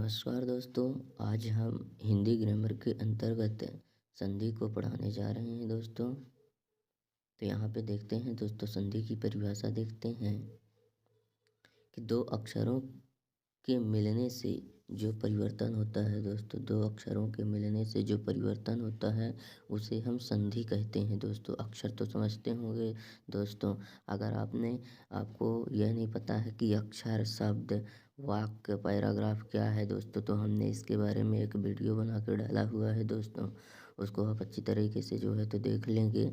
नमस्कार दोस्तों। आज हम हिंदी ग्रामर के अंतर्गत संधि को पढ़ाने जा रहे हैं दोस्तों। तो यहाँ पे देखते हैं दोस्तों, संधि की परिभाषा देखते हैं कि दो अक्षरों के मिलने से जो परिवर्तन होता है दोस्तों, दो अक्षरों के मिलने से जो परिवर्तन होता है उसे हम संधि कहते हैं दोस्तों। अक्षर तो समझते होंगे दोस्तों। अगर आपको यह नहीं पता है कि अक्षर, शब्द, वाक्य, पैराग्राफ क्या है दोस्तों, तो हमने इसके बारे में एक वीडियो बना कर डाला हुआ है दोस्तों। उसको आप अच्छी तरीके से जो है तो देख लेंगे,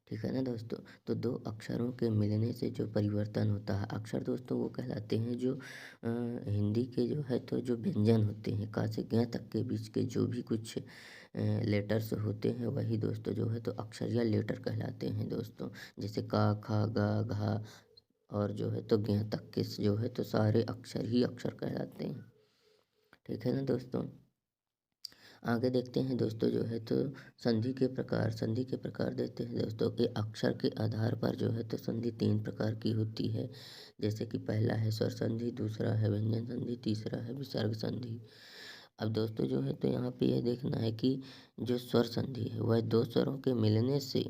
ठीक है ना दोस्तों। तो दो अक्षरों के मिलने से जो परिवर्तन होता है, अक्षर दोस्तों वो कहलाते हैं जो हिंदी के जो है तो जो व्यंजन होते हैं, का से ज्ञ तक के बीच के जो भी कुछ लेटर्स होते हैं वही दोस्तों जो है तो अक्षर या लेटर कहलाते हैं दोस्तों। जैसे का, खा, गा, घा और जो है तो ज्ञ तक के जो है तो सारे अक्षर ही अक्षर कहलाते हैं, ठीक है ना दोस्तों। आगे देखते हैं दोस्तों जो है तो संधि के प्रकार देते हैं दोस्तों कि अक्षर के आधार पर जो है तो संधि 3 प्रकार की होती है। जैसे कि पहला है स्वर संधि, दूसरा है व्यंजन संधि, तीसरा है विसर्ग संधि। अब दोस्तों जो है तो यहाँ पे यह देखना है कि जो स्वर संधि है वह दो स्वरों के मिलने से,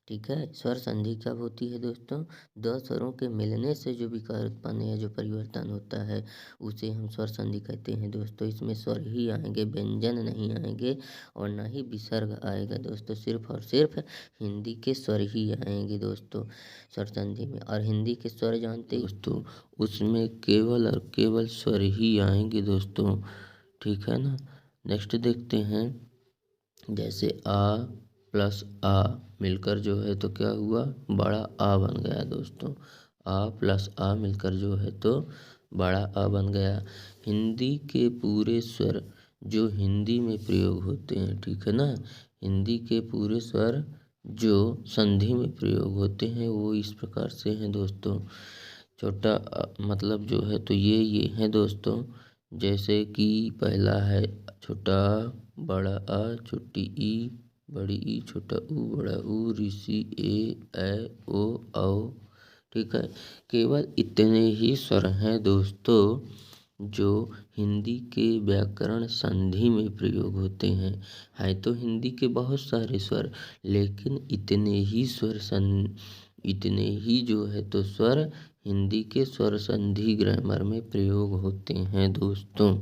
ठीक है। स्वर संधि कब होती है दोस्तों? दो स्वरों के मिलने से जो विकार उत्पन्न या जो परिवर्तन होता है उसे हम स्वर संधि कहते हैं दोस्तों। इसमें स्वर ही आएंगे, व्यंजन नहीं आएंगे और ना ही विसर्ग आएगा दोस्तों। सिर्फ और सिर्फ हिंदी के स्वर ही आएंगे दोस्तों स्वर संधि में। और हिंदी के स्वर जानते दोस्तों, उसमें केवल और केवल स्वर ही आएंगे दोस्तों, ठीक है ना। नेक्स्ट देखते हैं, जैसे आ प्लस आ मिलकर जो है तो क्या हुआ, बड़ा आ बन गया दोस्तों। आ प्लस आ मिलकर जो है तो बड़ा आ बन गया। हिंदी के पूरे स्वर जो हिंदी में प्रयोग होते हैं, ठीक है ना, हिंदी के पूरे स्वर जो संधि में प्रयोग होते हैं वो इस प्रकार से हैं दोस्तों। छोटा मतलब जो है तो ये हैं दोस्तों। जैसे कि पहला है छोटा आ, बड़ा आ, छोटी ई, बड़ी ई, छोटा ऊ, बड़ा ऊ, ऋषि ए ओ औ, ठीक है। केवल इतने ही स्वर हैं दोस्तों जो हिंदी के व्याकरण संधि में प्रयोग होते हैं। है तो हिंदी के बहुत सारे स्वर, लेकिन इतने ही जो है तो स्वर हिंदी के स्वर संधि ग्रामर में प्रयोग होते हैं दोस्तों।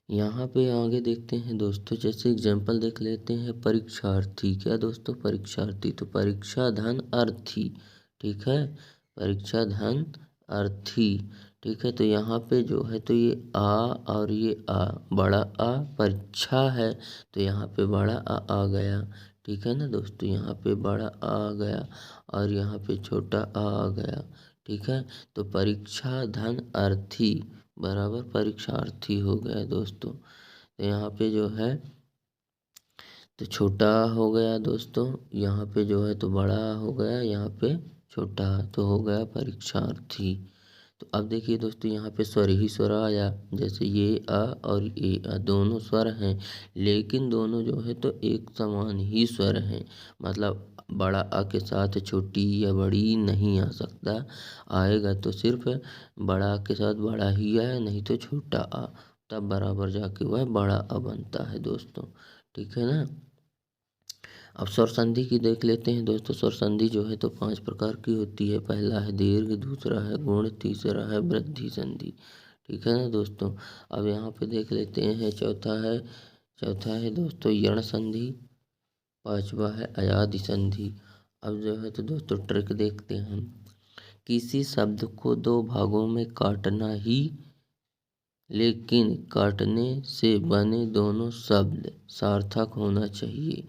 यहाँ पे आगे देखते हैं दोस्तों, जैसे एग्जाम्पल देख लेते हैं। परीक्षार्थी, क्या दोस्तों, परीक्षार्थी तो परीक्षा धन अर्थी, ठीक है, परीक्षा धन अर्थी, ठीक है। तो यहाँ पे जो है तो ये आ और ये आ, बड़ा आ परीक्षा है तो यहाँ पे बड़ा आ गया, ठीक है ना दोस्तों। यहाँ पे बड़ा आ गया और यहाँ पे छोटा आ गया, ठीक है। तो परीक्षा धन अर्थी बराबर परीक्षार्थी हो गया दोस्तों। तो यहाँ पे जो है तो छोटा हो गया दोस्तों, यहाँ पे जो है तो बड़ा हो गया, यहाँ पे छोटा तो हो गया परीक्षार्थी। तो अब देखिए दोस्तों, यहाँ पे स्वर ही स्वर आया। जैसे ये आ और ये आ दोनों स्वर हैं, लेकिन दोनों जो है तो एक समान ही स्वर हैं। मतलब बड़ा आ के साथ छोटी या बड़ी नहीं आ सकता, आएगा तो सिर्फ बड़ा आ के साथ बड़ा ही आए, नहीं तो छोटा आ, तब बराबर जाके वह बड़ा आ बनता है दोस्तों, ठीक है ना। अब स्वर संधि की देख लेते हैं दोस्तों। स्वर संधि जो है तो 5 प्रकार की होती है। पहला है दीर्घ, दूसरा है गुण, तीसरा है वृद्धि संधि, ठीक है ना दोस्तों। अब यहाँ पे देख लेते हैं, चौथा है दोस्तों यण संधि, पांचवा है अयादि संधि। अब जो है तो दोस्तों ट्रिक देखते हैं। किसी शब्द को 2 भागों में काटना ही, लेकिन काटने से बने दोनों शब्द सार्थक होना चाहिए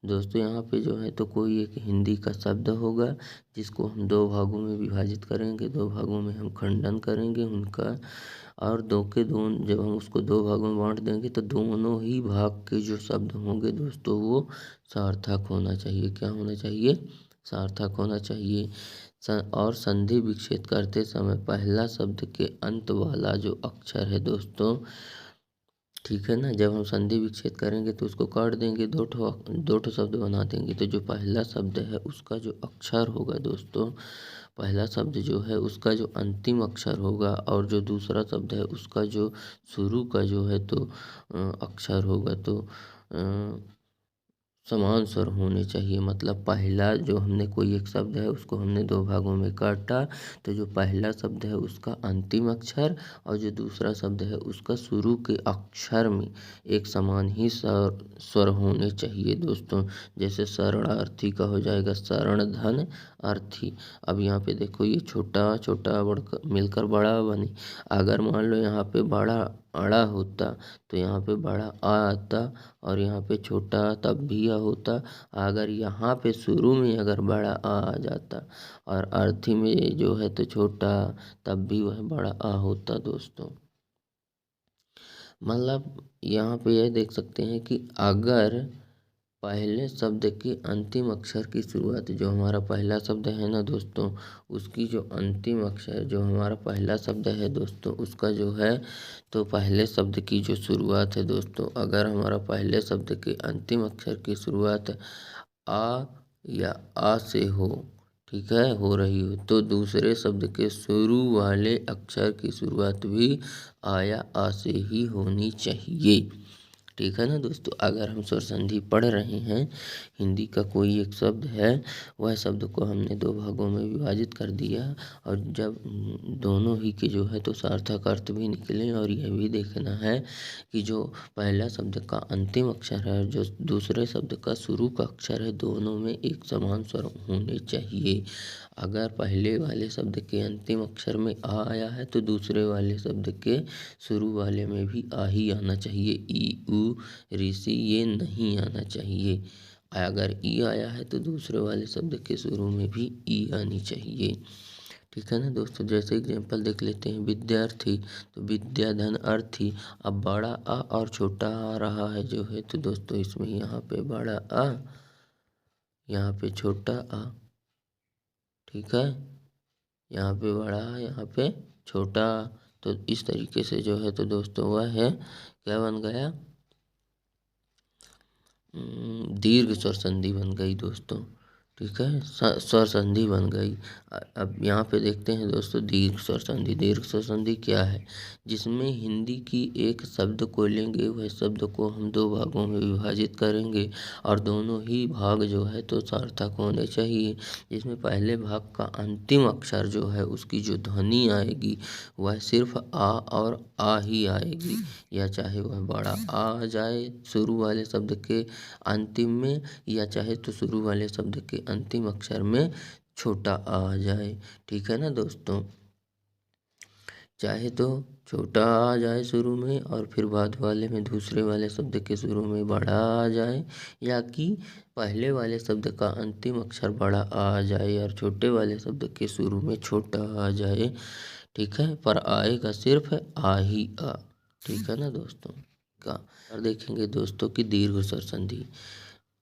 दोस्तों। यहाँ पे जो है तो कोई एक हिंदी का शब्द होगा जिसको हम 2 भागों में विभाजित करेंगे, 2 भागों में हम खंडन करेंगे उनका, और जब हम उसको 2 भागों में बांट देंगे तो दोनों ही भाग के जो शब्द होंगे दोस्तों वो सार्थक होना चाहिए। क्या होना चाहिए? सार्थक होना चाहिए। और संधि विच्छेद करते समय पहला शब्द के अंत वाला जो अक्षर है दोस्तों, ठीक है ना, जब हम संधि विच्छेद करेंगे तो उसको काट देंगे, दो ठो शब्द बना देंगे। तो जो पहला शब्द है उसका जो अक्षर होगा दोस्तों पहला शब्द जो है उसका जो अंतिम अक्षर होगा और जो दूसरा शब्द है उसका जो शुरू का जो है तो अक्षर होगा तो समान स्वर होने चाहिए। मतलब पहला जो हमने कोई एक शब्द है उसको हमने दो भागों में काटा, तो जो पहला शब्द है उसका अंतिम अक्षर और जो दूसरा शब्द है उसका शुरू के अक्षर में एक समान ही स्वर होने चाहिए दोस्तों। जैसे शरणार्थी का हो जाएगा शरण धन अर्थी। अब यहाँ पे देखो ये छोटा छोटा मिलकर बड़ा बने। अगर मान लो यहाँ पे बड़ा अड़ा होता तो यहाँ पे बड़ा आ आता और यहाँ पे छोटा तब भी आ होता। अगर यहाँ पे शुरू में अगर बड़ा आ जाता और अर्थी में जो है तो छोटा तब भी वह बड़ा आ होता दोस्तों। मतलब यहाँ पे यह देख सकते हैं कि अगर पहले शब्द के अंतिम अक्षर की शुरुआत जो हमारा पहला शब्द है ना दोस्तों, उसकी जो अंतिम अक्षर जो हमारा पहला शब्द है दोस्तों उसका जो है तो पहले शब्द की जो शुरुआत है दोस्तों, अगर हमारा पहले शब्द के अंतिम अक्षर की शुरुआत आ या आ से हो, ठीक है, हो रही हो, तो दूसरे शब्द के शुरू वाले अक्षर की शुरुआत भी आ या आ से ही होनी चाहिए। ठीक है ना दोस्तों। अगर हम स्वर संधि पढ़ रहे हैं, हिंदी का कोई एक शब्द है, वह शब्द को हमने दो भागों में विभाजित कर दिया और जब दोनों ही के जो है तो सार्थक अर्थ भी निकले और यह भी देखना है कि जो पहला शब्द का अंतिम अक्षर है जो दूसरे शब्द का शुरू का अक्षर है, दोनों में एक समान स्वर होने चाहिए। अगर पहले वाले शब्द के अंतिम अक्षर में आ आया है तो दूसरे वाले शब्द के शुरू वाले में भी आ ही आना चाहिए। ई उ ऋषि ये नहीं आना चाहिए। अगर ई आया है तो दूसरे वाले शब्द के शुरू में भी ई आनी चाहिए। ठीक है ना दोस्तों। जैसे एग्जाम्पल देख लेते हैं विद्यार्थी, तो विद्या धन अर्थी। अब बड़ा आ और छोटा आ रहा है जो है तो दोस्तों इसमें यहाँ पे बड़ा आ, यहाँ पे छोटा आ, ठीक है, यहाँ पे बड़ा आ, यहाँ पे छोटा आ। तो इस तरीके से जो है तो दोस्तों वह है क्या बन गया, दीर्घ स्वर संधि बन गई दोस्तों। ठीक है, स्वर संधि बन गई। अब यहाँ पे देखते हैं दोस्तों दीर्घ स्वर संधि। दीर्घ स्वर संधि क्या है, जिसमें हिंदी की एक शब्द को लेंगे, वह शब्द को हम दो भागों में विभाजित करेंगे और दोनों ही भाग जो है तो सार्थक होने चाहिए। जिसमें पहले भाग का अंतिम अक्षर जो है उसकी जो ध्वनि आएगी वह सिर्फ आ और आ ही आएगी, या चाहे वह बड़ा आ जाए शुरू वाले शब्द के अंतिम में, या चाहे तो शुरू वाले शब्द के अंतिम अक्षर में छोटा आ जाए। ठीक है ना दोस्तों। चाहे तो छोटा आ जाए शुरू में और फिर बाद वाले में दूसरे वाले शब्द के शुरू में बड़ा आ जाए, या कि पहले वाले शब्द का अंतिम अक्षर बड़ा आ जाए और छोटे वाले शब्द के शुरू में छोटा आ जाए। ठीक है, पर आएगा सिर्फ आ ही आ। ठीक है ना दोस्तों का। और देखेंगे दोस्तों कि दीर्घ स्वर संधि।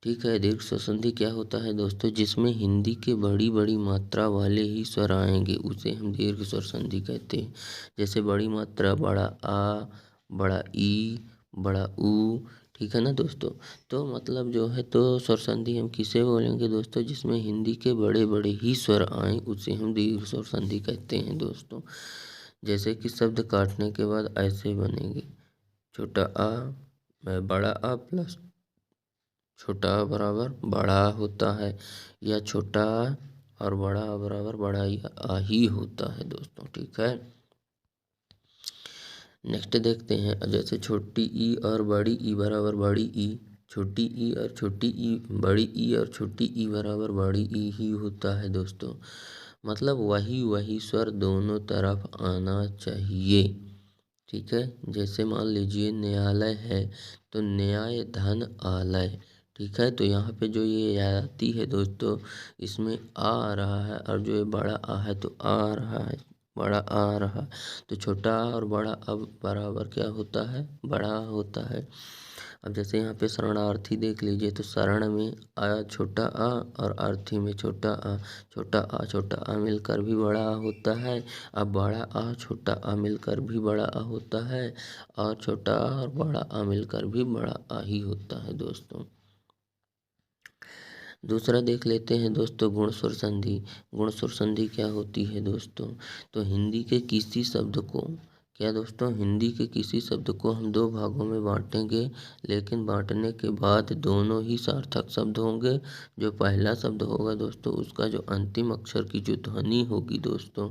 ठीक है, दीर्घ स्वर संधि क्या होता है दोस्तों, जिसमें हिंदी के बड़ी बड़ी मात्रा वाले ही स्वर आएंगे उसे हम दीर्घ स्वर संधि कहते हैं। जैसे बड़ी मात्रा बड़ा आ, बड़ा ई, बड़ा ऊ। ठीक है ना दोस्तों। तो मतलब जो है तो स्वर संधि हम किसे बोलेंगे दोस्तों, जिसमें हिंदी के बड़े बड़े ही स्वर आए उसे हम दीर्घ स्वर संधि कहते हैं दोस्तों। जैसे कि शब्द काटने के बाद ऐसे बनेंगे, छोटा आ में बड़ा आ प्लस छोटा आ बराबर बड़ा आ होता है, या छोटा आ और बड़ा आ बराबर बड़ा आ ही होता है दोस्तों। ठीक है, नेक्स्ट देखते हैं। जैसे छोटी ई और बड़ी ई बराबर बड़ी ई, छोटी ई और छोटी ई, बड़ी ई और छोटी ई बराबर बड़ी ई ही होता है दोस्तों। मतलब वही स्वर दोनों तरफ आना चाहिए। ठीक है, जैसे मान लीजिए न्यायालय है तो न्याय धन आलय। ठीक है, तो यहाँ पे जो ये आती है दोस्तों इसमें आ रहा है और जो ये बड़ा आ है तो आ रहा है, बड़ा आ रहा, तो छोटा आ और बड़ा अब बराबर क्या होता है, बड़ा होता है। अब जैसे यहाँ पे शरणार्थी देख लीजिए तो शरण में आ छोटा आ और अर्थी में छोटा आ, छोटा आ मिलकर भी बड़ा आ होता है। अब बड़ा आ छोटा आ मिलकर भी बड़ा आ होता है और छोटा आ और बड़ा आ मिलकर भी बड़ा आ ही होता है दोस्तों। दूसरा देख लेते हैं दोस्तों गुण स्वर संधि। गुण स्वर संधि क्या होती है दोस्तों? तो हिंदी के किसी शब्द को, क्या दोस्तों, हिंदी के किसी शब्द को हम दो भागों में बांटेंगे, लेकिन बांटने के बाद दोनों ही सार्थक शब्द होंगे। जो पहला शब्द होगा दोस्तों, उसका जो अंतिम अक्षर की जो ध्वनि होगी दोस्तों,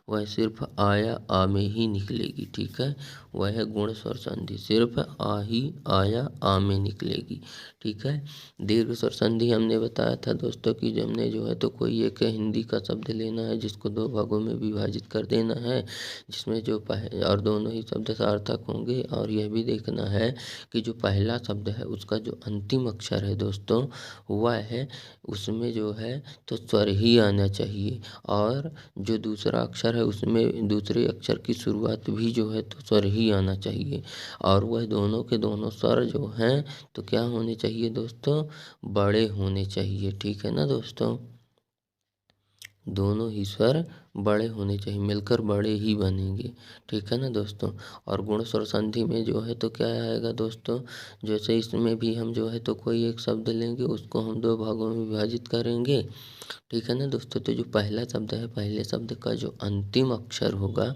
वह सिर्फ आ या आ में ही निकलेगी। ठीक है, वह है गुण स्वर संधि, सिर्फ आ ही आ या आ में निकलेगी। ठीक है। दीर्घ स्वर संधि हमने बताया था दोस्तों कि हमने जो है तो कोई एक हिंदी का शब्द लेना है, जिसको दो भागों में विभाजित कर देना है, जिसमें जो और दोनों ही शब्द सार्थक होंगे। और यह भी देखना है कि जो पहला शब्द है उसका जो अंतिम अक्षर है दोस्तों, वह है उसमें जो है तो स्वर ही आना चाहिए, और जो दूसरा अक्षर है उसमें दूसरे अक्षर की शुरुआत भी जो है तो स्वर ही आना चाहिए। और वह दोनों के दोनों स्वर जो हैं तो क्या होने चाहिए दोस्तों? बड़े होने चाहिए। ठीक है ना दोस्तों, दोनों ही स्वर बड़े होने चाहिए, मिलकर बड़े ही बनेंगे। ठीक है ना दोस्तों। और गुण स्वर संधि में जो है तो क्या आएगा दोस्तों? जैसे इसमें भी हम जो है तो कोई एक शब्द लेंगे, उसको हम दो भागों में विभाजित करेंगे। ठीक है ना दोस्तों। तो जो पहला शब्द है, पहले शब्द का जो अंतिम अक्षर होगा,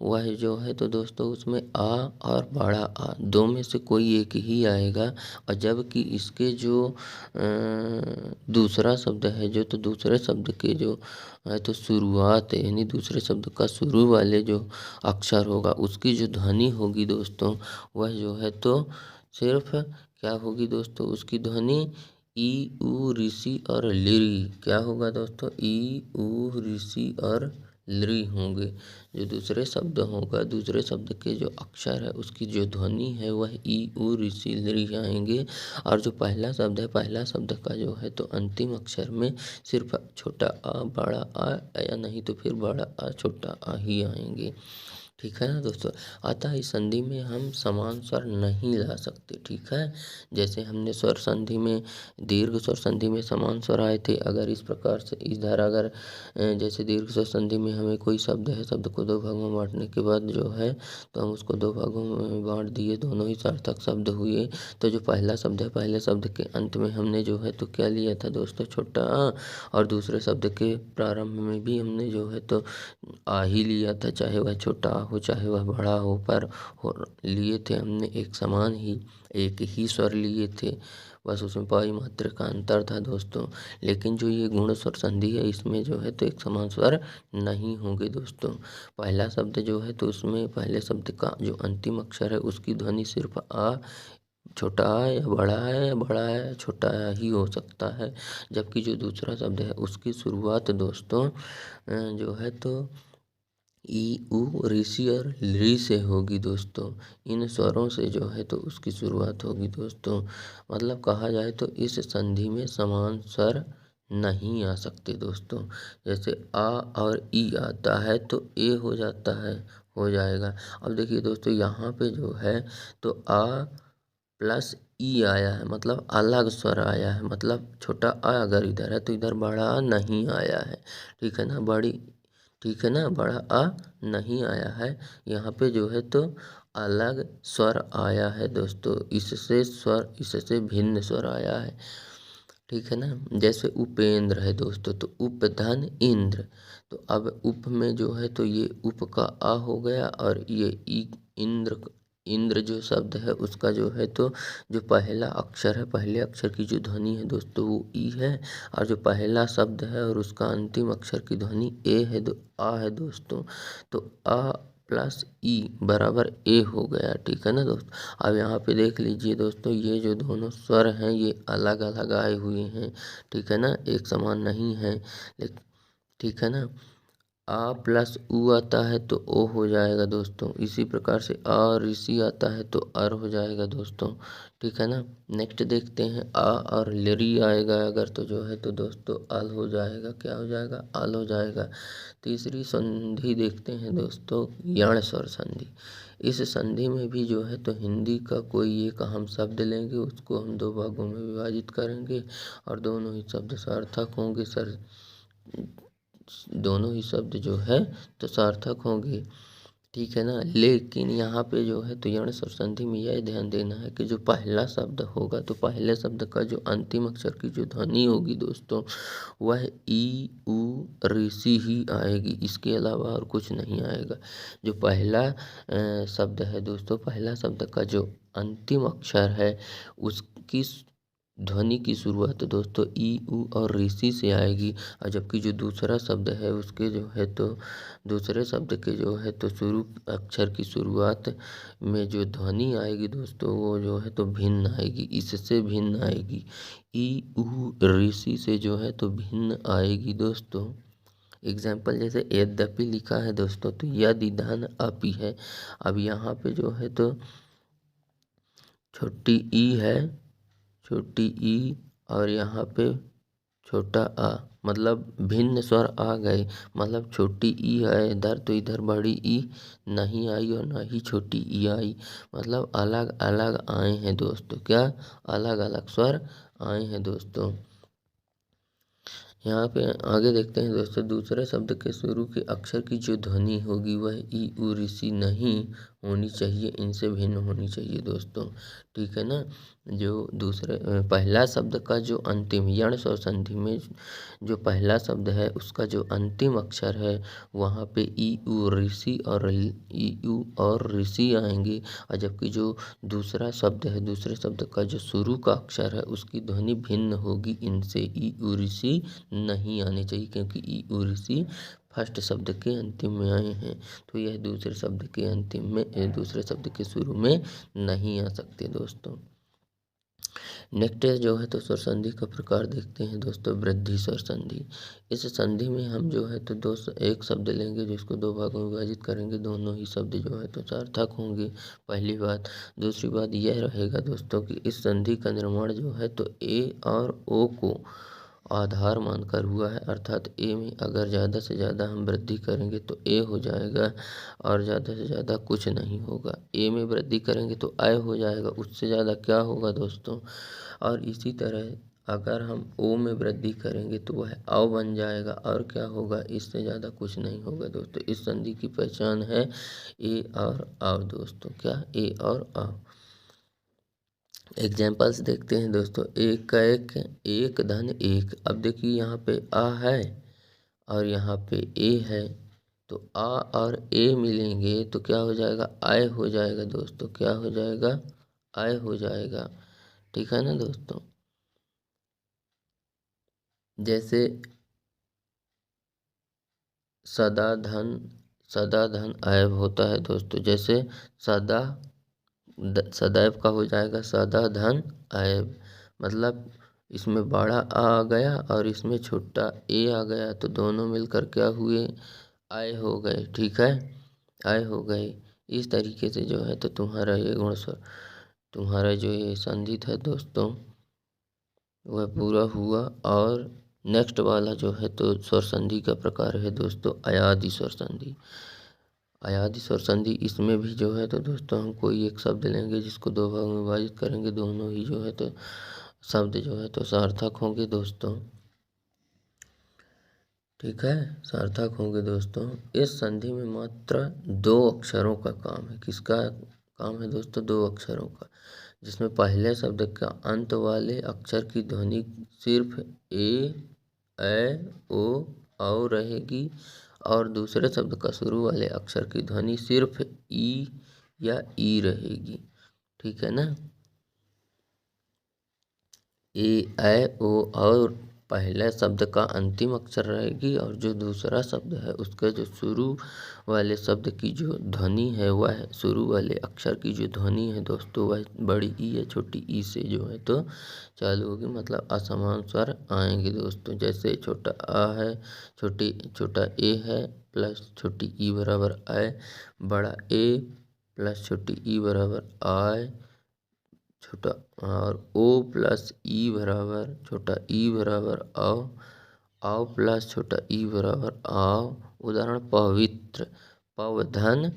वह जो है तो दोस्तों उसमें आ और बड़ा आ दो में से कोई एक ही आएगा। और जबकि इसके जो दूसरा शब्द है, जो तो दूसरे शब्द के जो है तो शुरुआत है, यानी दूसरे शब्द का शुरू वाले जो अक्षर होगा, उसकी जो ध्वनि होगी दोस्तों, वह जो है तो सिर्फ क्या होगी दोस्तों? उसकी ध्वनि ई ऊ ऋषि और लिरी। क्या होगा दोस्तों? ई ऊ ऋषि और लिरी होंगे। जो दूसरे शब्द होगा, दूसरे शब्द के जो अक्षर है उसकी जो ध्वनि है वह ई ऊ ऋषि लिरी आएंगे। और जो पहला शब्द है, पहला शब्द का जो है तो अंतिम अक्षर में सिर्फ छोटा आ बड़ा आ, या नहीं तो फिर बड़ा आ छोटा आ ही आएंगे। ठीक है ना दोस्तों। अतः इस संधि में हम समान स्वर नहीं ला सकते। ठीक है, जैसे हमने स्वर संधि में, दीर्घ स्वर संधि में समान स्वर आए थे, अगर इस प्रकार से इधर अगर जैसे दीर्घ स्वर संधि में हमें कोई शब्द है, शब्द को दो भागों में बांटने के बाद जो है तो हम उसको दो भागों में बांट दिए, दोनों ही सार्थक शब्द हुए। तो जो पहला शब्द है, पहले शब्द के अंत में हमने जो है तो क्या लिया था दोस्तों? छोटा आ। और दूसरे शब्द के प्रारंभ में भी हमने जो है तो आ ही लिया था, चाहे वह छोटा हो चाहे वह बड़ा हो, पर लिए थे हमने एक समान ही, एक ही स्वर लिए थे, बस उसमें पाई मात्र का अंतर था दोस्तों। लेकिन जो ये गुण स्वर संधि है, इसमें जो है तो एक समान स्वर नहीं होंगे दोस्तों। पहला शब्द जो है तो उसमें पहले शब्द का जो अंतिम अक्षर है उसकी ध्वनि सिर्फ आ, छोटा आ या बड़ा है, या बड़ा है या छोटा ही हो सकता है। जबकि जो दूसरा शब्द है उसकी शुरुआत दोस्तों जो है तो ई ऊ ऋषि और ली से होगी दोस्तों। इन स्वरों से जो है तो उसकी शुरुआत होगी दोस्तों। मतलब कहा जाए तो इस संधि में समान स्वर नहीं आ सकते दोस्तों। जैसे आ और ई आता है तो ए हो जाता है, हो जाएगा। अब देखिए दोस्तों, यहाँ पे जो है तो आ प्लस ई आया है, मतलब अलग स्वर आया है। मतलब छोटा आ अगर इधर है तो इधर बड़ा आ नहीं आया है। ठीक है ना, ठीक है ना, बड़ा आ नहीं आया है। यहाँ पे जो है तो अलग स्वर आया है दोस्तों, इससे भिन्न स्वर आया है। ठीक है ना। जैसे उपेंद्र है दोस्तों, तो उप धन इंद्र, तो अब उप में जो है तो ये उप का आ हो गया, और ये इंद्र, इंद्र जो शब्द है उसका जो है तो जो पहला अक्षर है, पहले अक्षर की जो ध्वनि है दोस्तों वो ई है। और जो पहला शब्द है और उसका अंतिम अक्षर की ध्वनि ए है, आ है दोस्तों। तो आ प्लस ई बराबर ए हो गया। ठीक है ना दोस्तों। अब यहाँ पे देख लीजिए दोस्तों, ये जो दोनों स्वर हैं ये अलग अलग आए हुए हैं। ठीक है ना, एक समान नहीं है। लेकिन ठीक है ना, आ प्लस ऊ आता है तो ओ हो जाएगा दोस्तों। इसी प्रकार से आ और ऋषि आता है तो अर हो जाएगा दोस्तों। ठीक है ना। नेक्स्ट देखते हैं, आ और लरी आएगा अगर तो जो है तो दोस्तों अल हो जाएगा। क्या हो जाएगा? अल हो जाएगा। तीसरी संधि देखते हैं दोस्तों, यण स्वर संधि। इस संधि में भी जो है तो हिंदी का कोई एक हम शब्द लेंगे, उसको हम दो भागों में विभाजित करेंगे, और दोनों ही शब्द सार्थक होंगे दोनों ही शब्द जो है तो सार्थक होंगे। ठीक है ना। लेकिन यहाँ पे जो है तो यण स्वर संधि में यह ध्यान देना है कि जो पहला शब्द होगा तो पहले शब्द का जो अंतिम अक्षर की जो ध्वनि होगी दोस्तों वह ई उ ऋषि ही आएगी, इसके अलावा और कुछ नहीं आएगा। जो पहला शब्द है दोस्तों, पहला शब्द का जो अंतिम अक्षर है उसकी ध्वनि की शुरुआत दोस्तों ई उ और ऋषि से आएगी, और जबकि जो दूसरा शब्द है उसके जो है तो दूसरे शब्द के जो है तो शुरू अक्षर की शुरुआत में जो ध्वनि आएगी दोस्तों वो जो है तो भिन्न आएगी, इससे भिन्न आएगी। ई उ ऋषि से जो है तो भिन्न आएगी दोस्तों। एग्जाम्पल जैसे यद्यपि लिखा है दोस्तों तो यदि धन अपि है। अब यहाँ पे जो है तो छोटी ई है, छोटी ई और यहाँ पे छोटा आ, मतलब भिन्न स्वर आ गए। मतलब छोटी ई है इधर तो इधर बड़ी ई नहीं आई और ना ही छोटी ई आई, मतलब अलग अलग आए हैं दोस्तों। क्या अलग अलग स्वर आए हैं दोस्तों। यहाँ पे आगे देखते हैं दोस्तों, दूसरे शब्द के शुरू के अक्षर की जो ध्वनि होगी वह ई उ ऋषि नहीं होनी चाहिए, इनसे भिन्न होनी चाहिए दोस्तों। ठीक है ना। जो दूसरे पहला शब्द का जो अंतिम यण स्वर संधि में जो पहला शब्द है उसका जो अंतिम अक्षर है वहाँ पे ई उ ऋषि और ई उ और ऋषि आएंगे, और जबकि जो दूसरा शब्द है दूसरे शब्द का जो शुरू का अक्षर है उसकी ध्वनि भिन्न होगी, इनसे ई उ ऋषि नहीं आने चाहिए, क्योंकि ई उ ऋषि फर्स्ट शब्द के अंतिम में आए हैं, तो यह दूसरे शब्द के अंतिम में दूसरे शब्द के शुरू में नहीं आ सकते दोस्तों। नेक्स्ट जो है तो स्वर संधि का प्रकार देखते हैं दोस्तों, वृद्धि स्वर संधि। इस संधि में हम जो है तो एक शब्द लेंगे जिसको दो भागों में विभाजित करेंगे, दोनों ही शब्द जो है तो सार्थक होंगे, पहली बात। दूसरी बात यह रहेगा दोस्तों कि इस संधि का निर्माण जो है तो ए और ओ को आधार मानकर हुआ है, अर्थात ए में अगर ज़्यादा से ज़्यादा हम वृद्धि करेंगे तो ए हो जाएगा और ज़्यादा से ज़्यादा कुछ नहीं होगा। ए में वृद्धि करेंगे तो आय हो जाएगा, उससे ज़्यादा क्या होगा दोस्तों। और इसी तरह अगर हम ओ में वृद्धि करेंगे तो वह औ बन जाएगा, और क्या होगा, इससे ज़्यादा कुछ नहीं होगा दोस्तों। इस संधि की पहचान है ए और औ दोस्तों। क्या ए और औ। एग्जाम्पल्स देखते हैं दोस्तों, एक का एक धन एक। अब देखिए यहाँ पे आ है और यहाँ पे ए है, तो आ और ए मिलेंगे तो क्या हो जाएगा, आय हो जाएगा दोस्तों। क्या हो जाएगा, आय हो जाएगा। ठीक है ना दोस्तों। जैसे सदा धन आय होता है दोस्तों। जैसे सदैव का हो जाएगा सदा धन आयब, मतलब इसमें बड़ा आ गया और इसमें छोटा ए आ गया तो दोनों मिलकर क्या हुए, आय हो गए। ठीक है, आय हो गए। इस तरीके से जो है तो तुम्हारा ये गुण स्वर, तुम्हारा जो ये संधि था दोस्तों वह पूरा हुआ। और नेक्स्ट वाला जो है तो स्वर संधि का प्रकार है दोस्तों अयादि स्वर संधि। अयादि स्वर संधि, इसमें भी जो है तो दोस्तों हम कोई एक शब्द लेंगे जिसको दो भाग में विभाजित करेंगे, दोनों ही जो है तो शब्द जो है तो सार्थक होंगे दोस्तों। ठीक है, सार्थक होंगे दोस्तों। इस संधि में मात्र दो अक्षरों का काम है। किसका काम है दोस्तों, दो अक्षरों का, जिसमें पहले शब्द का अंत वाले अक्षर की ध्वनि सिर्फ ए ओ औ रहेगी, और दूसरे शब्द का शुरू वाले अक्षर की ध्वनि सिर्फ ई या ई रहेगी। ठीक है ना। ए ओ और पहले शब्द का अंतिम अक्षर रहेगी, और जो दूसरा शब्द है उसका जो शुरू वाले शब्द की जो ध्वनि है वह शुरू वाले अक्षर की जो ध्वनि है दोस्तों वह बड़ी ई या छोटी ई से जो है तो चालू होगी, मतलब असमान स्वर आएंगे दोस्तों। जैसे छोटा आ है, छोटा ए है प्लस छोटी ई बराबर आय, बड़ा ए प्लस छोटी ई बराबर आय, छोटा और ओ प्लस ई बराबर छोटा ई बराबर आओ प्लस छोटा ई बराबर आओ। उदाहरण पवित्र, पवधन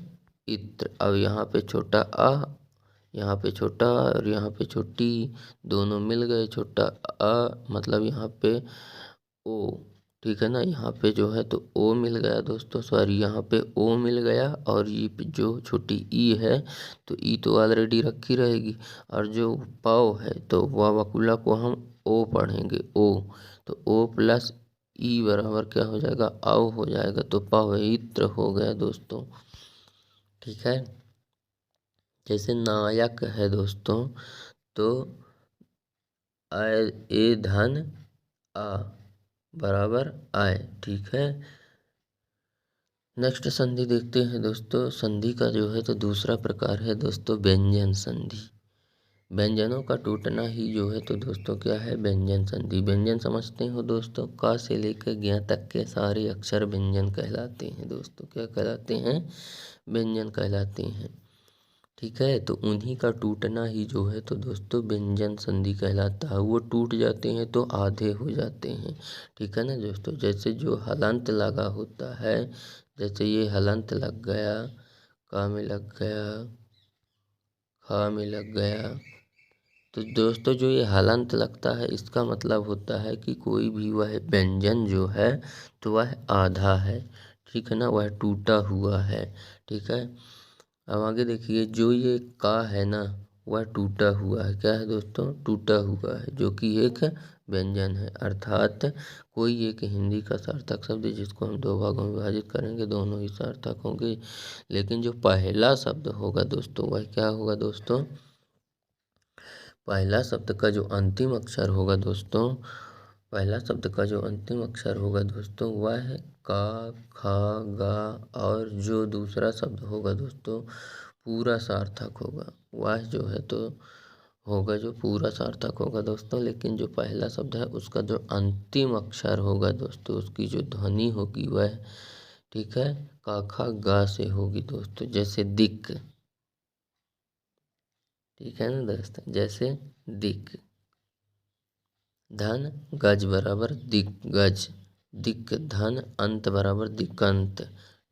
इत्र। अब यहाँ पे छोटा आ, यहाँ पे छोटा और यहाँ पे छोटी, दोनों मिल गए छोटा आ, मतलब यहाँ पे ओ, ठीक है ना। यहाँ पे जो है तो ओ मिल गया दोस्तों, सॉरी यहाँ पे ओ मिल गया, और ये जो छोटी ई है तो ई तो ऑलरेडी रखी रहेगी, और जो पाव है तो वह वकुला को हम ओ पढ़ेंगे, ओ। तो ओ प्लस ई बराबर क्या हो जाएगा, आओ हो जाएगा, तो पवित्र हो गया दोस्तों। ठीक है। जैसे नायक है दोस्तों, तो ए धन आ बराबर आए। ठीक है। नेक्स्ट संधि देखते हैं दोस्तों। संधि का जो है तो दूसरा प्रकार है दोस्तों व्यंजन संधि। व्यंजनों का टूटना ही जो है तो दोस्तों क्या है, व्यंजन संधि। व्यंजन समझते हो दोस्तों, का से लेकर ज्ञ तक के सारे अक्षर व्यंजन कहलाते हैं दोस्तों। क्या कहलाते हैं, व्यंजन कहलाते हैं। ठीक है। तो उन्हीं का टूटना ही जो है तो दोस्तों व्यंजन संधि कहलाता है। वो टूट जाते हैं तो आधे हो जाते हैं। ठीक है ना दोस्तों। जैसे जो हलंत लगा होता है, जैसे ये हलंत लग गया, का में लग गया, खा में लग गया, तो दोस्तों जो ये हलंत लगता है इसका मतलब होता है कि कोई भी वह व्यंजन जो है तो वह आधा है। ठीक है ना, वह टूटा हुआ है। ठीक है। अब आगे देखिए, जो ये का है ना वह टूटा हुआ है। क्या है दोस्तों, टूटा हुआ है, जो कि एक व्यंजन है। अर्थात कोई एक हिंदी का सार्थक शब्द है जिसको हम दो भागों में विभाजित करेंगे, दोनों ही सार्थक होंगे। लेकिन जो पहला शब्द होगा दोस्तों वह क्या होगा दोस्तों, पहला शब्द का जो अंतिम अक्षर होगा दोस्तों, पहला शब्द का जो अंतिम अक्षर होगा दोस्तों वह है का, खा, गा, और जो दूसरा शब्द होगा दोस्तों पूरा सार्थक होगा। वह जो है तो होगा जो पूरा सार्थक होगा दोस्तों। लेकिन जो पहला शब्द है उसका जो अंतिम अक्षर होगा दोस्तों, उसकी जो ध्वनि होगी वह, ठीक है, का, खा, गा से होगी दोस्तों। जैसे दिक। ठीक है ना दोस्तों, जैसे दिक। धन गज बराबर दिग्गज, दिक धन अंत बराबर दिकंत।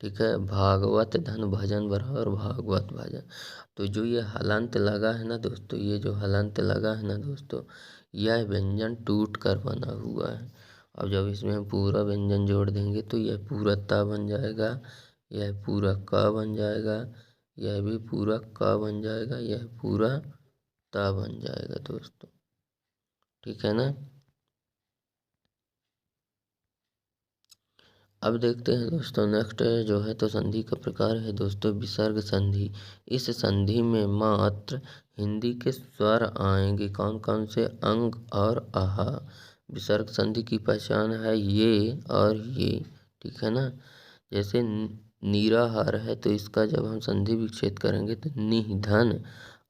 ठीक है। भागवत धन भजन बराबर भागवत भजन। तो जो ये हलंत लगा है ना दोस्तों, ये जो हलंत लगा है ना दोस्तों, यह व्यंजन टूट कर बना हुआ है। अब जब इसमें हम पूरा व्यंजन जोड़ देंगे तो यह पूरा ता बन जाएगा, यह पूरा का बन जाएगा, यह भी पूरा का बन जाएगा, यह पूरा ता बन जाएगा दोस्तों। ठीक है ना। अब देखते हैं दोस्तों नेक्स्ट जो है तो संधि का प्रकार है दोस्तों विसर्ग संधि। इस संधि में मात्र हिंदी के स्वर आएंगे। कौन कौन से, अंग और आहा। विसर्ग संधि की पहचान है ये और ये। ठीक है ना। जैसे निराहार है तो इसका जब हम संधि विच्छेद करेंगे तो निह धन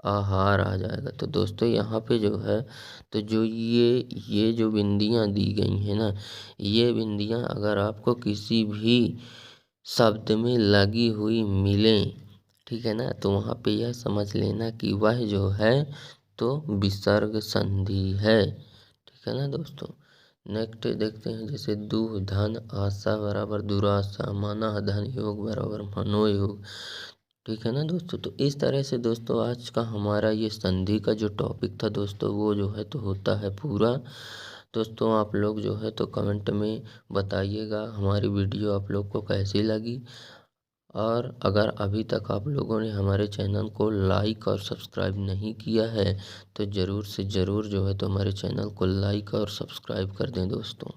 आहार आ जाएगा। तो दोस्तों यहाँ पे जो है तो जो ये जो बिंदियाँ दी गई हैं ना, ये बिंदियाँ अगर आपको किसी भी शब्द में लगी हुई मिलें, ठीक है ना, तो वहाँ पे यह समझ लेना कि वह जो है तो विसर्ग संधि है। ठीक है ना दोस्तों। नेक्स्ट देखते हैं, जैसे दुह धन आशा बराबर दुराशा, माना धन योग बराबर मनोयोग। ठीक है ना दोस्तों। तो इस तरह से दोस्तों आज का हमारा ये संधि का जो टॉपिक था दोस्तों वो जो है तो होता है पूरा। दोस्तों आप लोग जो है तो कमेंट में बताइएगा हमारी वीडियो आप लोग को कैसी लगी, और अगर अभी तक आप लोगों ने हमारे चैनल को लाइक और सब्सक्राइब नहीं किया है तो ज़रूर से ज़रूर जो है तो हमारे चैनल को लाइक और सब्सक्राइब कर दें दोस्तों,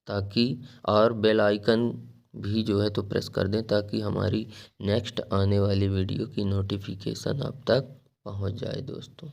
ताकि और बेल आइकन भी जो है तो प्रेस कर दें ताकि हमारी नेक्स्ट आने वाली वीडियो की नोटिफिकेशन आप तक पहुंच जाए दोस्तों।